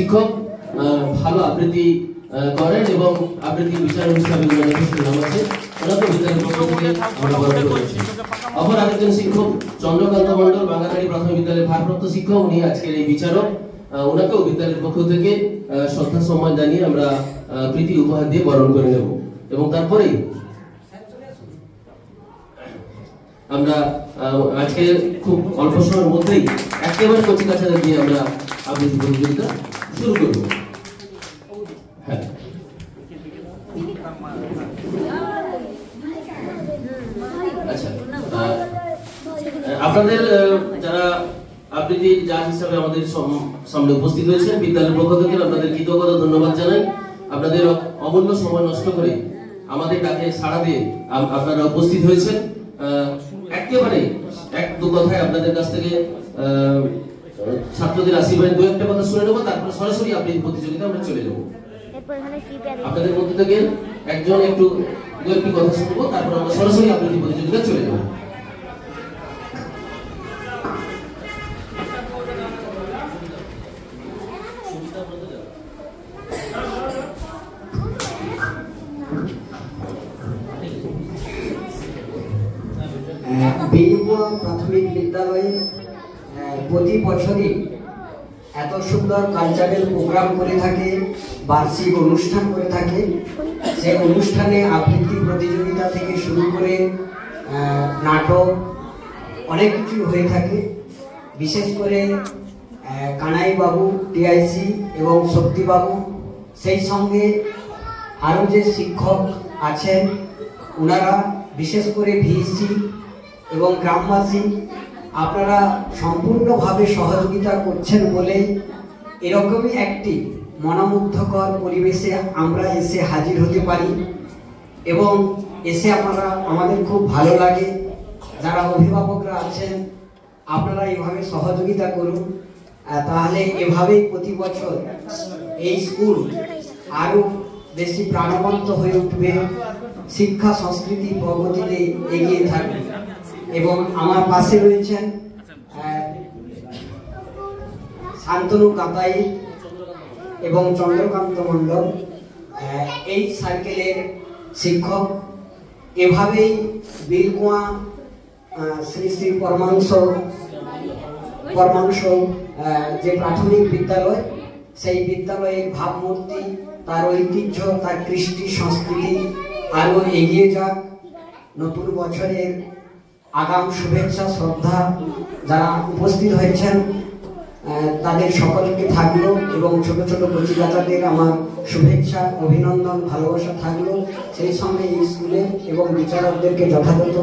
শিক্ষক ভালো আবৃত্তি করেন এবং আবৃত্তি বিচারক হিসাবে নাম আছে, ওনাকে বিদ্যালয়ের পক্ষ থেকে আমরা বরণ করেছি। অপর আরেকজন শিক্ষক চন্দ্রকান্ত মণ্ডল, বাঙ্গালাড়ি প্রাথমিক বিদ্যালয়ের ভারপ্রাপ্ত শিক্ষক, উনি আজকের এই বিচারক। ওনাকেও বিদ্যালয়ের পক্ষ থেকে শ্রদ্ধা সম্মান জানিয়ে আমরা প্রীতি উপহার দিয়ে বরণ করে নেব এবং তারপরেই আমরা আজকে খুব অল্প সময়ের মধ্যেই একেবারে কচি কাছাড়া দিয়ে আমরা আবৃত্তি প্রতিযোগিতা শুরু করব। হ্যাঁ, আচ্ছা, আপনাদের যারা আবৃত্তির জাজ হিসাবে আমাদের সামনে উপস্থিত হয়েছেন, বিদ্যালয়ের পক্ষ থেকে আপনাদের কৃতজ্ঞতা ধন্যবাদ জানাই। আপনাদের অমূল্য সময় নষ্ট করে আমাদের ডাকে সাড়া দিয়ে আপনারা উপস্থিত হয়েছেন। একেবারে এক দু কথায় আপনাদের কাছ থেকে ছাত্রদের আশীর্বাদ দু একটা কথা শুনে নেবো, তারপরে সরাসরি আবৃত্তি প্রতিযোগিতা আমরা চলে যাবো। আপনাদের মধ্যে থেকে একজন একটু দু একটি কথা শুনবো, তারপর আমরা সরাসরি আবৃত্তি প্রতিযোগিতা চলে যাবো। বিলুয়া প্রাথমিক বিদ্যালয়ে প্রতি বছরই এত সুন্দর কালচারাল প্রোগ্রাম করে থাকে, বার্ষিক অনুষ্ঠান করে থাকে। সেই অনুষ্ঠানে আবৃত্তি প্রতিযোগিতা থেকে শুরু করে নাটক অনেক কিছু হয়ে থাকে। বিশেষ করে কানাইবাবু, টিআইসি এবং শক্তিবাবু, সেই সঙ্গে আরও যে শিক্ষক আছেন ওনারা, বিশেষ করে ভিসি এবং গ্রামবাসী, আপনারা সম্পূর্ণভাবে সহযোগিতা করছেন বলে এরকমই একটি মনোমুগ্ধকর পরিবেশে আমরা এসে হাজির হতে পারি এবং এসে আমাদের খুব ভালো লাগে। যারা অভিভাবকরা আছেন আপনারা এইভাবে সহযোগিতা করুন, তাহলে এভাবেই প্রতি বছর এই স্কুল আরও বেশি প্রাণবন্ত হয়ে উঠবে, শিক্ষা সংস্কৃতি প্রগতিতে এগিয়ে থাকবে। এবং আমার পাশে রয়েছেন শান্তনু কাতাই এবং চন্দ্রকান্ত মণ্ডল, এই সার্কেলের শিক্ষক। এভাবেই বিলকুয়া শ্রী শ্রী পরমাংশ যে প্রাথমিক বিদ্যালয়, সেই বিদ্যালয়ের ভাবমূর্তি, তার ঐতিহ্য, তার কৃষ্টি সংস্কৃতি আরও এগিয়ে যাক। নতুন বছরের আগাম শুভেচ্ছা শ্রদ্ধা যারা উপস্থিত হয়েছেন তাদের সকলকে থাকলো এবং ছোট ছোট কচিকাচাদের আমার শুভেচ্ছা, অভিনন্দন, ভালোবাসা থাকলো। সেই সঙ্গে এই স্কুলে এবং বিচারকদেরকে যথাযথ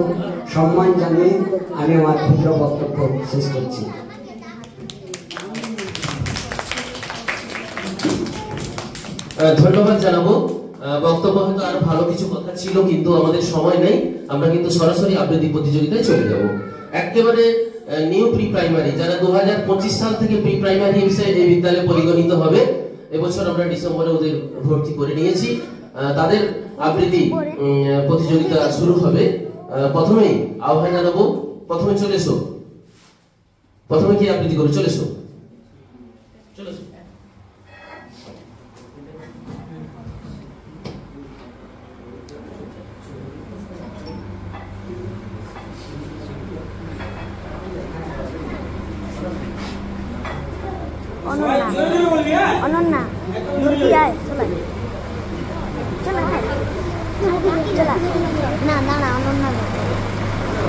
সম্মান জানিয়ে আমি আমার ক্ষুদ্র বক্তব্য শেষ করছি। ধন্যবাদ জানাবো। বক্তব্য হয়তো আরো ভালো কিছু কথা ছিল, কিন্তু আমাদের সময় নেই। আমরা কিন্তু সরাসরি আবৃত্তি প্রতিযোগিতায় চলে যাব। একেবারে নিউ প্রি প্রাইমারি, যারা 2025 সাল থেকে প্রি প্রাইমারি হিসেবে এই বিদ্যালয়ে পরিগণিত হবে, এবছর আমরা ডিসেম্বরে ওদের ভর্তি করে নিয়েছি, তাদের আবৃত্তি প্রতিযোগিতা শুরু হবে। প্রথমেই আহ্বান জানাবো, প্রথমে চলে এসো, প্রথমে কি আবৃত্তি করে চলে এসো, চলে এসো। অনন্যা ধরবি, আয় চলে চলে, চলা না না না, অনন্যা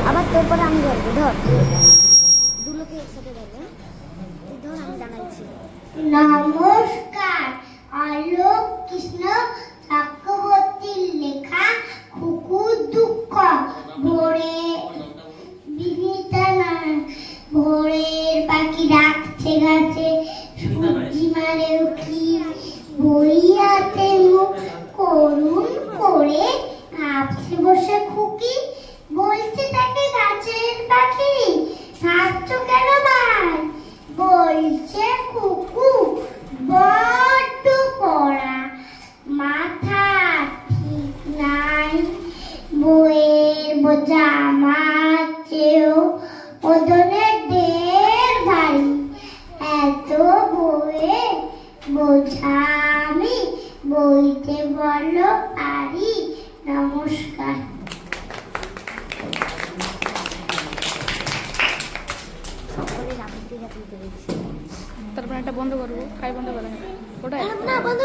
আবার তোর পরে আমি ধরবো। ধর, দু লোকে একসাথে ধরবে, তুই ধর, আমি জানাচ্ছি। নমস্কার, আলোক কৃষ্ণ চক্রবর্তীর লেখা কুকুর দুঃখ। ভোরের পাখি ডাকছে গাছে, সূর্যি মারে উঠি বইয়াতে মুখ করুণ করে ভাবছে বসে খুকি। বলছে তাকে গাছের পাখি, ভাবছো কেন ভাই? বলছে কুকু বড্ড পড়া, মা সরকারের আবৃত্তিটা তুলতে পেরেছি। তারপরে একটা বন্ধ করবো, কাই বন্ধ করা হয় ওটাই না বন্ধ